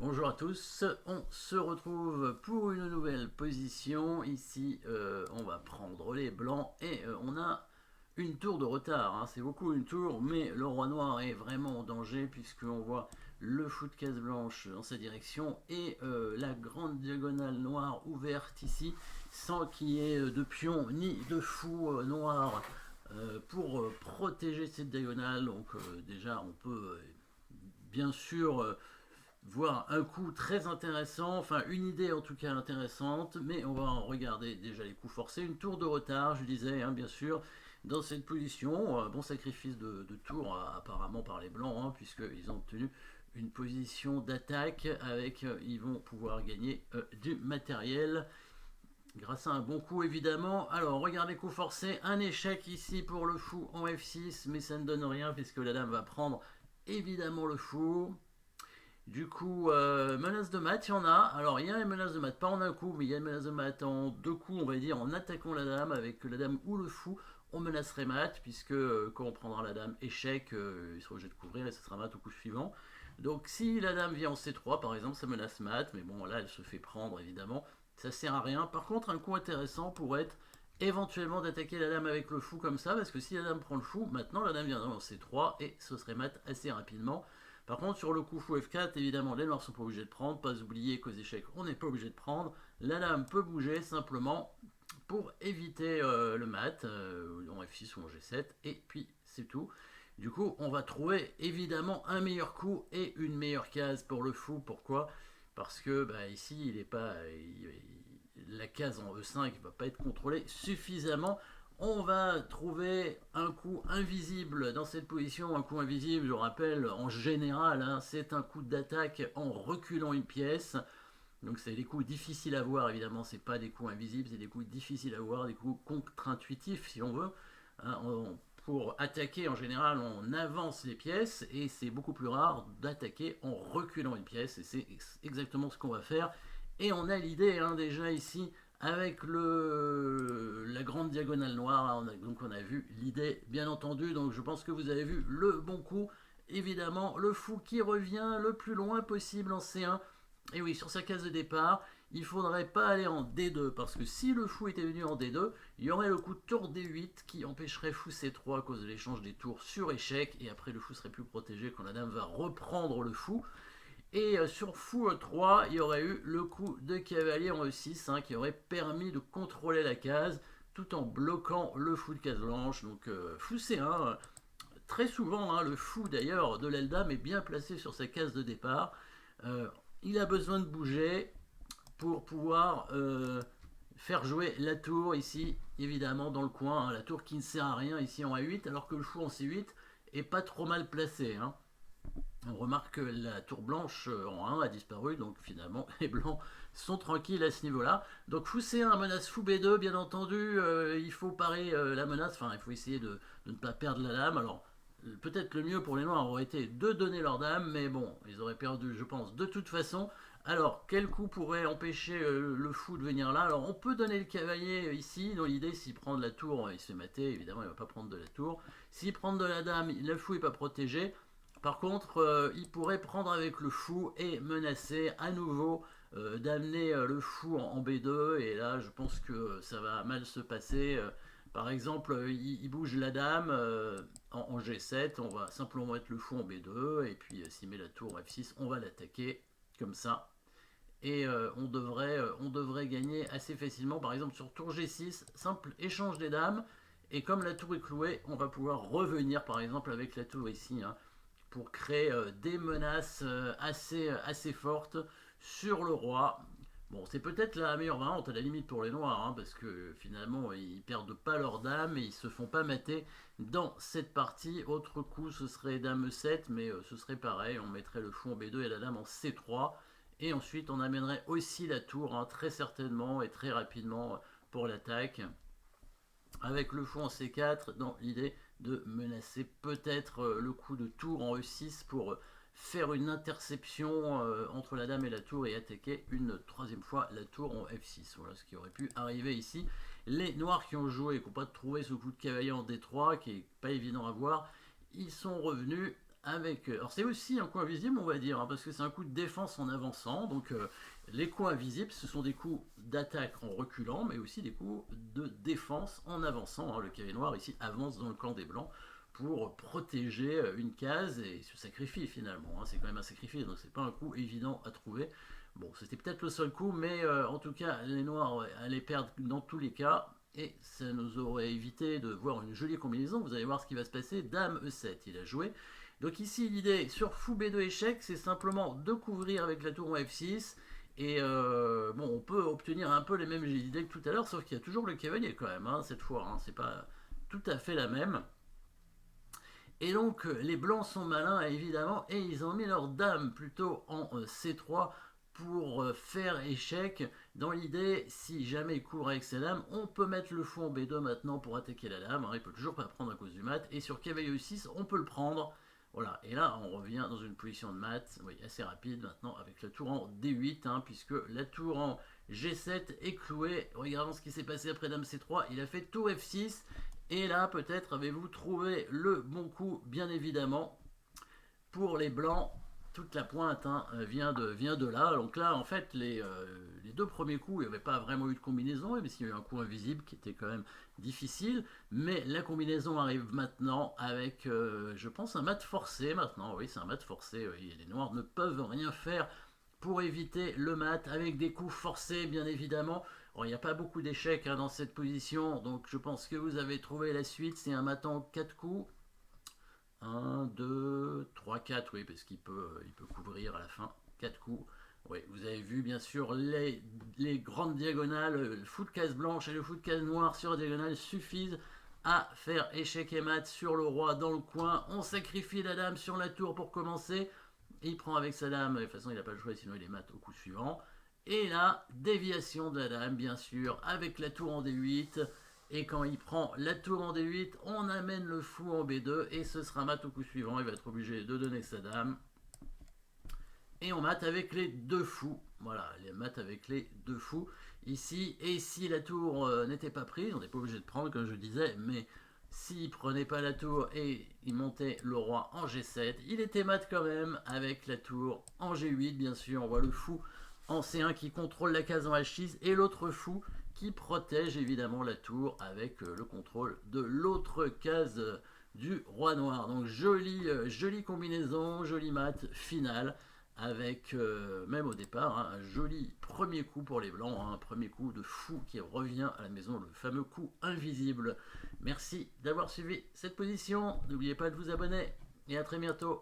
Bonjour à tous, on se retrouve pour une nouvelle position. Ici, on va prendre les blancs et on a une tour de retard. C'est beaucoup une tour, mais le roi noir est vraiment en danger puisqu'on voit le fou de case blanche dans sa direction et la grande diagonale noire ouverte ici sans qu'il y ait de pion ni de fou noir pour protéger cette diagonale. Donc déjà, on peut bien sûr voir un coup très intéressant, enfin une idée en tout cas intéressante, mais on va en regarder déjà les coups forcés. Une tour de retard, je disais, bien sûr, dans cette position. Bon sacrifice de tour apparemment par les blancs, puisqu'ils ont obtenu une position d'attaque avec, ils vont pouvoir gagner du matériel. Grâce à un bon coup évidemment. Alors regardez coup forcé, un échec ici pour le fou en F6, mais ça ne donne rien puisque la dame va prendre évidemment le fou. Du coup, menace de mat, il y en a. Alors, il y a une menace de mat, pas en un coup, mais il y a une menace de mat en deux coups, on va dire, en attaquant la dame. Avec la dame ou le fou, on menacerait mat, puisque quand on prendra la dame échec, il sera obligé de couvrir et ce sera mat au coup suivant. Donc, si la dame vient en C3, par exemple, ça menace mat, mais bon, là, elle se fait prendre, évidemment. Ça sert à rien. Par contre, un coup intéressant pourrait être éventuellement d'attaquer la dame avec le fou comme ça, parce que si la dame prend le fou, maintenant la dame viendra en C3 et ce serait mat assez rapidement. Par contre, sur le coup fou F4, évidemment, les noirs sont pas obligés de prendre. Pas oublier qu'aux échecs, on n'est pas obligé de prendre. La dame peut bouger simplement pour éviter le mat, en F6 ou en G7, et puis c'est tout. Du coup, on va trouver évidemment un meilleur coup et une meilleure case pour le fou. Pourquoi? Parce que ici, il est pas, la case en E5 ne va pas être contrôlée suffisamment. On va trouver un coup invisible dans cette position. Un coup invisible, je rappelle, en général, c'est un coup d'attaque en reculant une pièce. Donc c'est des coups difficiles à voir, évidemment, c'est pas des coups invisibles, c'est des coups difficiles à voir, des coups contre-intuitifs si on veut. Pour attaquer, en général, on avance les pièces et c'est beaucoup plus rare d'attaquer en reculant une pièce et c'est exactement ce qu'on va faire. Et on a l'idée déjà ici avec la grande diagonale noire, donc on a vu l'idée bien entendu, donc je pense que vous avez vu le bon coup. Évidemment, le fou qui revient le plus loin possible en C1. Et oui, sur sa case de départ, il ne faudrait pas aller en D2, parce que si le fou était venu en D2, il y aurait le coup de tour D8 qui empêcherait fou C3 à cause de l'échange des tours sur échec, et après le fou serait plus protégé quand la dame va reprendre le fou. Et sur fou E3, il y aurait eu le coup de cavalier en E6 qui aurait permis de contrôler la case tout en bloquant le fou de case blanche. Donc fou C1, très souvent, le fou d'ailleurs de l'aile dame est bien placé sur sa case de départ. Euh, il a besoin de bouger pour pouvoir faire jouer la tour ici, évidemment dans le coin. La tour qui ne sert à rien ici en A8, alors que le fou en C8 est pas trop mal placé. On remarque que la tour blanche en 1 a disparu, donc finalement les blancs sont tranquilles à ce niveau-là. Donc fou C1 menace fou B2, bien entendu, il faut parer la menace, enfin il faut essayer de ne pas perdre la dame. Alors peut-être le mieux pour les noirs aurait été de donner leur dame, mais bon, ils auraient perdu, je pense, de toute façon. Alors, quel coup pourrait empêcher le fou de venir là? Alors, on peut donner le cavalier ici. Dans l'idée, s'il prend de la tour, il se fait mater. Évidemment, il ne va pas prendre de la tour. S'il prend de la dame, le fou n'est pas protégé. Par contre, il pourrait prendre avec le fou et menacer à nouveau d'amener le fou en B2. Et là, je pense que ça va mal se passer. Par exemple, il bouge la dame en G7, on va simplement mettre le fou en B2, et puis s'il met la tour en F6, on va l'attaquer comme ça. Et on devrait gagner assez facilement. Par exemple, sur tour G6, simple échange des dames, et comme la tour est clouée, on va pouvoir revenir par exemple avec la tour ici, pour créer des menaces assez fortes sur le roi. Bon, c'est peut-être la meilleure variante à la limite pour les noirs, parce que finalement ils perdent pas leur dame et ils se font pas mater dans cette partie. Autre coup, ce serait dame E7, mais ce serait pareil, on mettrait le fou en B2 et la dame en C3. Et ensuite, on amènerait aussi la tour, très certainement et très rapidement pour l'attaque avec le fou en C4 dans l'idée de menacer peut-être le coup de tour en E6 pour faire une interception entre la dame et la tour et attaquer une troisième fois la tour en F6. Voilà ce qui aurait pu arriver ici. Les noirs qui ont joué et qui n'ont pas trouvé ce coup de cavalier en D3, qui est pas évident à voir, ils sont revenus avec... alors c'est aussi un coup invisible, on va dire, hein, parce que c'est un coup de défense en avançant. Donc les coups invisibles, ce sont des coups d'attaque en reculant, mais aussi des coups de défense en avançant, hein. Le cavalier noir ici avance dans le camp des blancs pour protéger une case et se sacrifie finalement, hein. C'est quand même un sacrifice, donc c'est pas un coup évident à trouver. Bon, c'était peut-être le seul coup, mais en tout cas, les noirs allaient perdre dans tous les cas. Et ça nous aurait évité de voir une jolie combinaison. Vous allez voir ce qui va se passer. Dame E7, il a joué. Donc ici, l'idée sur fou B2 échec, c'est simplement de couvrir avec la tour en F6. Et bon, on peut obtenir un peu les mêmes idées que tout à l'heure, sauf qu'il y a toujours le cavalier quand même, hein, cette fois. Hein, c'est pas tout à fait la même. Et donc, les blancs sont malins, évidemment, et ils ont mis leur dame plutôt en C3 pour faire échec. Dans l'idée, si jamais il court avec sa dame, on peut mettre le fou en B2 maintenant pour attaquer la dame. Il peut toujours pas prendre à cause du mat. Et sur cavalier E6, on peut le prendre. Voilà, et là on revient dans une position de mat, oui, assez rapide maintenant avec la tour en D8, hein, puisque la tour en G7 est clouée. Regardons ce qui s'est passé après dame C3, il a fait tour F6, et là peut-être avez-vous trouvé le bon coup, bien évidemment, pour les blancs. Toute la pointe, hein, vient de là. Donc là, en fait, les deux premiers coups, il n'y avait pas vraiment eu de combinaison, mais s'il y a eu un coup invisible qui était quand même difficile. Mais la combinaison arrive maintenant avec, je pense, un mat forcé maintenant. Oui, c'est un mat forcé. Oui. Les noirs ne peuvent rien faire pour éviter le mat avec des coups forcés, bien évidemment. Bon, il n'y a pas beaucoup d'échecs, hein, dans cette position, donc je pense que vous avez trouvé la suite. C'est un mat en 4 coups. 1, 2, 3, 4, oui, parce qu'il peut couvrir à la fin 4 coups. Oui, vous avez vu bien sûr les grandes diagonales, le fou de case blanche et le fou de case noire sur la diagonale suffisent à faire échec et mat sur le roi dans le coin. On sacrifie la dame sur la tour pour commencer. Il prend avec sa dame, de toute façon il n'a pas le choix, sinon il est mat au coup suivant. Et là, déviation de la dame, bien sûr, avec la tour en D8. Et quand il prend la tour en D8, on amène le fou en B2 et ce sera mat au coup suivant. Il va être obligé de donner sa dame. Et on mate avec les deux fous. Voilà, les mat avec les deux fous ici. Et si la tour n'était pas prise, on n'est pas obligé de prendre comme je disais, mais s'il prenait pas la tour et il montait le roi en G7, il était mat quand même avec la tour en G8, bien sûr. On voit le fou en C1 qui contrôle la case en H6 et l'autre fou qui protège évidemment la tour avec le contrôle de l'autre case du roi noir. Donc jolie combinaison, jolie mat finale avec même au départ, hein, un joli premier coup pour les blancs, hein, un premier coup de fou qui revient à la maison, le fameux coup invisible. Merci d'avoir suivi cette position, n'oubliez pas de vous abonner et à très bientôt.